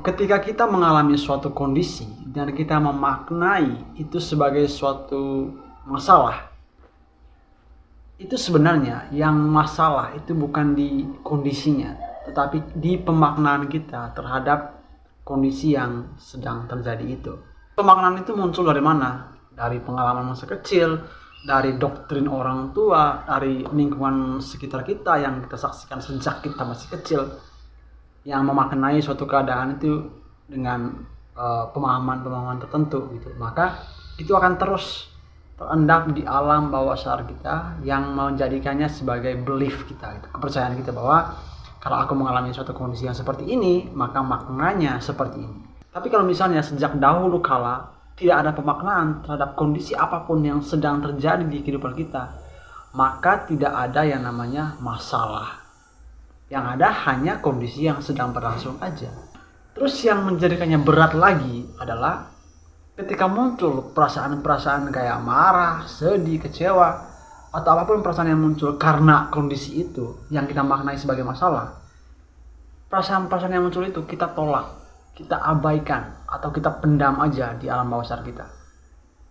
ketika kita mengalami suatu kondisi dan kita memaknai itu sebagai suatu masalah, itu sebenarnya yang masalah itu bukan di kondisinya, tetapi di pemaknaan kita terhadap kondisi yang sedang terjadi itu. Pemaknaan itu muncul dari mana? Dari pengalaman masa kecil, dari doktrin orang tua, dari lingkungan sekitar kita yang kita saksikan sejak kita masih kecil, yang memaknai suatu keadaan itu dengan pemahaman-pemahaman tertentu gitu. Maka itu akan terus terendap di alam bawah sadar kita yang menjadikannya sebagai belief kita, gitu. Kepercayaan kita bahwa kalau aku mengalami suatu kondisi yang seperti ini, maka maknanya seperti ini. Tapi kalau misalnya sejak dahulu kala tidak ada pemaknaan terhadap kondisi apapun yang sedang terjadi di kehidupan kita, maka tidak ada yang namanya masalah. Yang ada hanya kondisi yang sedang berlangsung aja. Terus yang menjadikannya berat lagi adalah ketika muncul perasaan-perasaan kayak marah, sedih, kecewa, atau apapun perasaan yang muncul karena kondisi itu yang kita maknai sebagai masalah, perasaan-perasaan yang muncul itu kita tolak, kita abaikan, atau kita pendam aja di alam bawah sadar kita.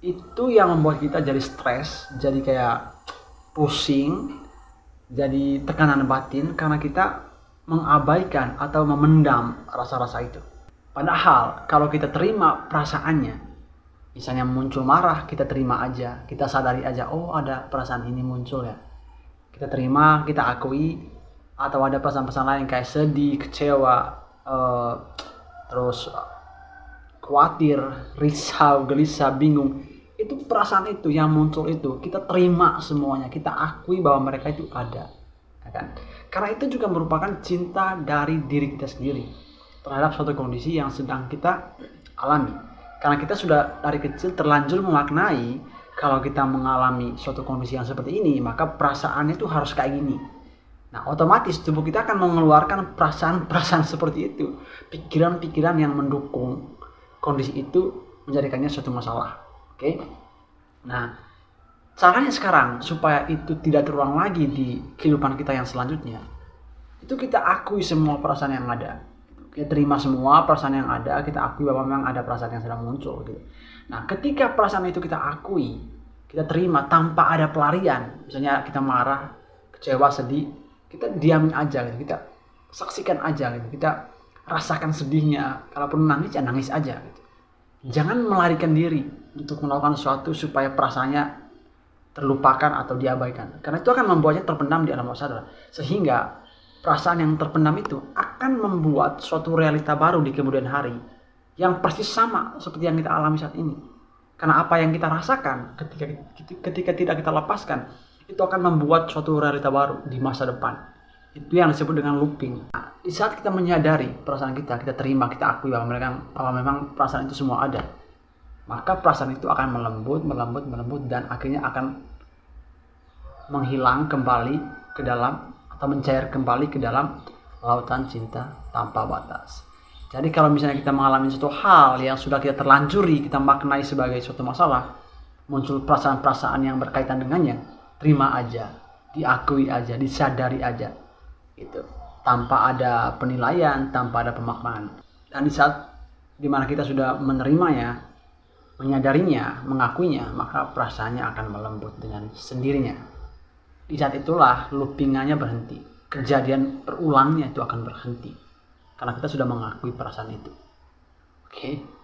Itu yang membuat kita jadi stres, jadi kayak pusing, jadi tekanan batin karena kita mengabaikan atau memendam rasa-rasa itu. Padahal kalau kita terima perasaannya, misalnya muncul marah, kita terima aja, kita sadari aja, oh ada perasaan ini muncul ya, kita terima, kita akui. Atau ada perasaan-perasaan lain kayak sedih, kecewa, terus khawatir, risau, gelisah, bingung, itu perasaan itu yang muncul itu kita terima semuanya, kita akui bahwa mereka itu ada, ya kan? Karena itu juga merupakan cinta dari diri kita sendiri terhadap suatu kondisi yang sedang kita alami. Karena kita sudah dari kecil terlanjur memaknai kalau kita mengalami suatu kondisi yang seperti ini, maka perasaannya itu harus kayak gini. Nah, otomatis tubuh kita akan mengeluarkan perasaan-perasaan seperti itu, pikiran-pikiran yang mendukung kondisi itu menjadikannya suatu masalah. Oke? Nah, caranya sekarang supaya itu tidak terulang lagi di kehidupan kita yang selanjutnya, itu kita akui semua perasaan yang ada. Kita terima semua perasaan yang ada, kita akui bahwa memang ada perasaan yang sedang muncul gitu. Nah, ketika perasaan itu kita akui, kita terima tanpa ada pelarian, misalnya kita marah, kecewa, sedih, kita diamin aja gitu, kita saksikan aja gitu, kita rasakan sedihnya, kalaupun nangis ya nangis aja gitu. Jangan melarikan diri untuk melakukan sesuatu supaya perasaannya terlupakan atau diabaikan, karena itu akan membuatnya terpendam di alam bawah sadar, sehingga perasaan yang terpendam itu akan membuat suatu realita baru di kemudian hari yang persis sama seperti yang kita alami saat ini. Karena apa yang kita rasakan ketika tidak kita lepaskan, itu akan membuat suatu realita baru di masa depan. Itu yang disebut dengan looping. Nah, di saat kita menyadari perasaan kita terima, kita akui bahwa memang perasaan itu semua ada, maka perasaan itu akan melembut dan akhirnya akan menghilang kembali ke dalam atau mencair kembali ke dalam lautan cinta tanpa batas. Jadi kalau misalnya kita mengalami suatu hal yang sudah kita terlanjuri, kita maknai sebagai suatu masalah, muncul perasaan-perasaan yang berkaitan dengannya, terima aja, diakui aja, disadari aja, gitu, tanpa ada penilaian, tanpa ada pemaknaan. Dan di saat dimana kita sudah menerimanya, menyadarinya, mengakuinya, maka perasaannya akan melembut dengan sendirinya. Di saat itulah loopingannya berhenti, kejadian berulangnya itu akan berhenti, karena kita sudah mengakui perasaan itu. Oke?